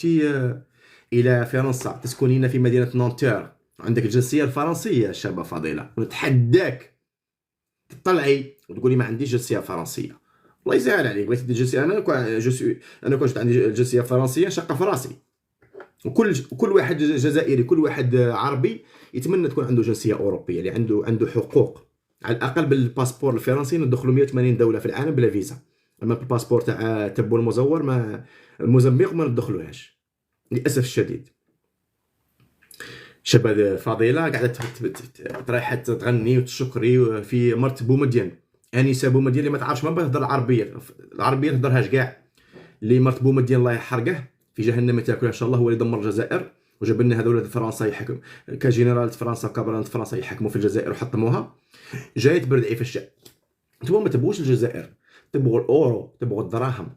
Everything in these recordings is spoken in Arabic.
رحتي الى فرنسا تسكنين في مدينه نانتير عندك الجنسيه الفرنسيه شابه فضيله، ونتحداك تطلعي وتقولي ما عنديش جنسيه فرنسيه. الله يسهل عليك، بغيتي دير جنسيه. انا كنت عندي الجنسيه الفرنسيه شاقه في راسي، وكل واحد جزائري، كل واحد عربي يتمنى تكون عنده جنسيه اوروبيه، اللي عنده حقوق على الاقل بالباسبور الفرنسي ندخلوا 180 دوله في العالم بلا فيزا. اما بالباسبور تاع تبو المزور ما موزمبيق ما ندخلوهاش للاسف الشديد. شابه فضيله قاعده رايحه تغني وتشكري في مرت بومدين، انسه بومدين اللي ما تعرفش ما تهضر العربيه تهضرهاش كاع، اللي مرت بومدين الله يحرقه في جهنم تاكل ان شاء الله، هو اللي دمر الجزائر وجاب لنا هذول فرنسا يحكم كجنرال فرنسا وكابران فرنسا يحكموا في الجزائر وحطموها. جاي تبردعي في الشعب. نتوما ما تبغوش الجزائر، تبغوا الاورو، تبغوا الدراهم.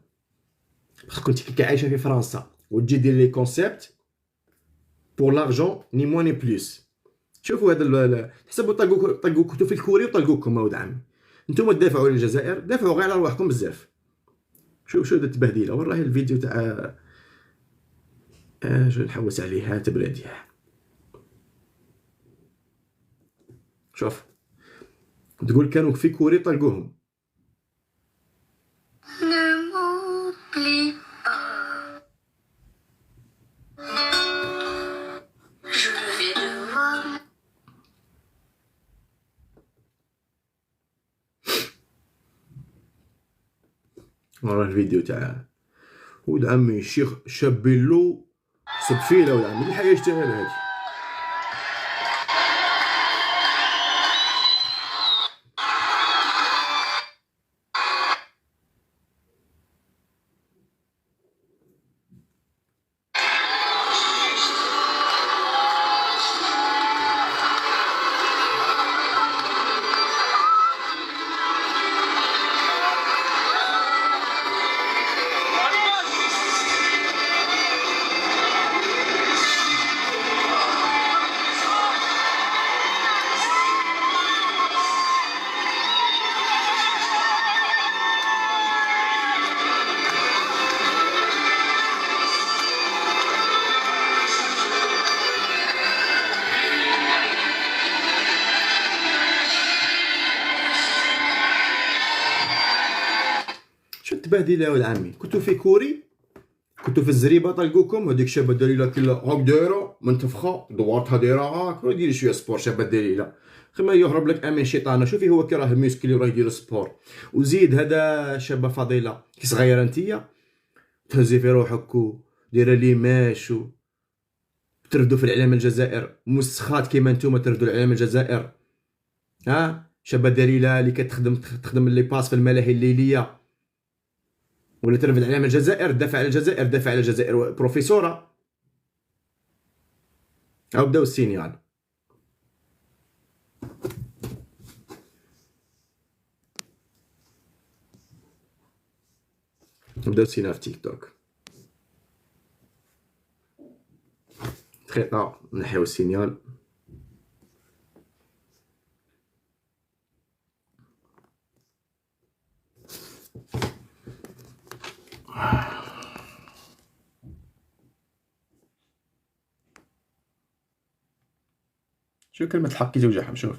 كنت كي عايشه في فرنسا وتجي دير لي كونسيبت بور لارجون ني موان ني بلوس. شوفوا هذا تحسبوا طلقوا كتو في الكوري وطلقوكم ولد عمي. نتوما تدافعوا على الجزائر، دافعوا غير على رواحكم بزاف. شوف هذا التبهديله. وين راهي الفيديو تاع جو نحوس عليها تبراديها. شوف تقول كانوا في كوري طلقوهم. ورا الفيديو تاع ولد عمي الشيخ شابيلو سبفيله ولد عمي الحياة يشتغل هادي. شو التبهديله يا ولد عمي؟ كنتو في كوري، كنتو في الزريبه طلقوكم. هذيك شابه دليله كلا هاك دايره منتفخه دوارتها دايره هاك، ديري شويه سبور شابه دليله خما يهرب لك امين شيطانه. شوفي هو كي راه ميسكلي وراه يدير سبور. وزيد هذا شابه فضيله كي صغيره نتيا تهزي في روحك ودايره لي ماشو تردوا في الاعلام الجزائر مسخات كيما نتوما تردوا الاعلام الجزائر. ها شابه دليله اللي تخدم لي باس في الملاهي الليليه ولا ترفد على الجزائر، دافع على الجزائر، دافع على الجزائر بروفيسوره. او بداو السينيال. بداو السينيال في تيك توك. دقيقه نحيو السينيال. شوف كلمة الحق كي توجعهم. شوف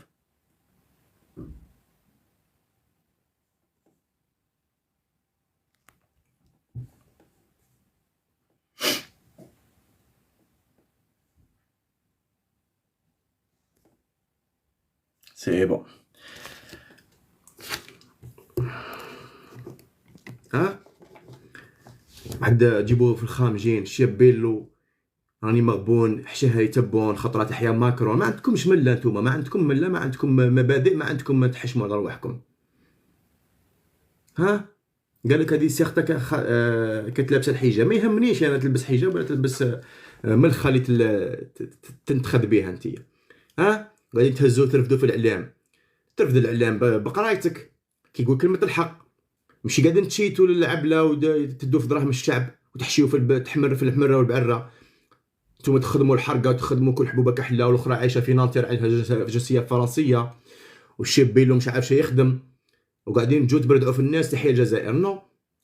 سي بون. ها عاد جيبوه في الخامجين شابيلو راني مغبون حشاه يتبون خطرات احيا ماكرون. ما عندكمش مله نتوما، ما عندكم مله، ما عندكم مبادئ، ما عندكم ما تحشموا على رواحكم. ها قال لك هذه سيختك كتلابس الحجاب. ما يهمنيش انا تلبس حجاب ولا تلبس ملخه اللي تنتخذ بها انتيا. ها غادي تهزو ترفدوا في الاعلام، ترفد الاعلام بقرايتك كيقول كلمه الحق. ماشي قاعدين تشيتوا للعبله وتدوا في دراهم الشعب وتحشيوا في تحمر في الحمره والبعره. نتوما تخدموا الحرقه وتخدموا كل حبوبه كحله، والاخرى عايشه في نانتير عندها جنسيه فرنسيه، والشاب بيلو مش عارف شي يخدم، وقاعدين تجوا تبردعوا في الناس. تحيا الجزائر. نو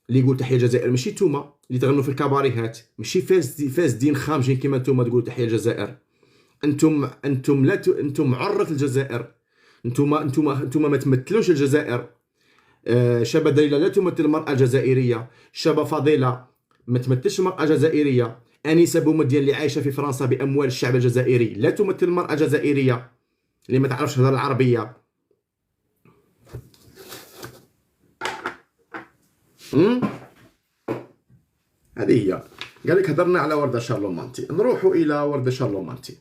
اللي يقول تحيه الجزائر ماشي نتوما اللي تغنوا في الكباريهات، ماشي فاسدين خامجين كيما نتوما تقولوا تحيه الجزائر. انتم لا انتم عرة الجزائر، انتم ما تمثلوش الجزائر. شابة دليلة لا تمثل المرأة الجزائرية، شابة فضيلة ما تمثلش المرأة الجزائرية، أنيسة بومدين اللي عايشة في فرنسا بأموال الشعب الجزائري لا تمثل المرأة الجزائرية اللي ما تعرفش تهضر العربية. هذه هي. قال لك هضرنا على وردة شارلومانتي، نروحوا إلى وردة شارلومانتي.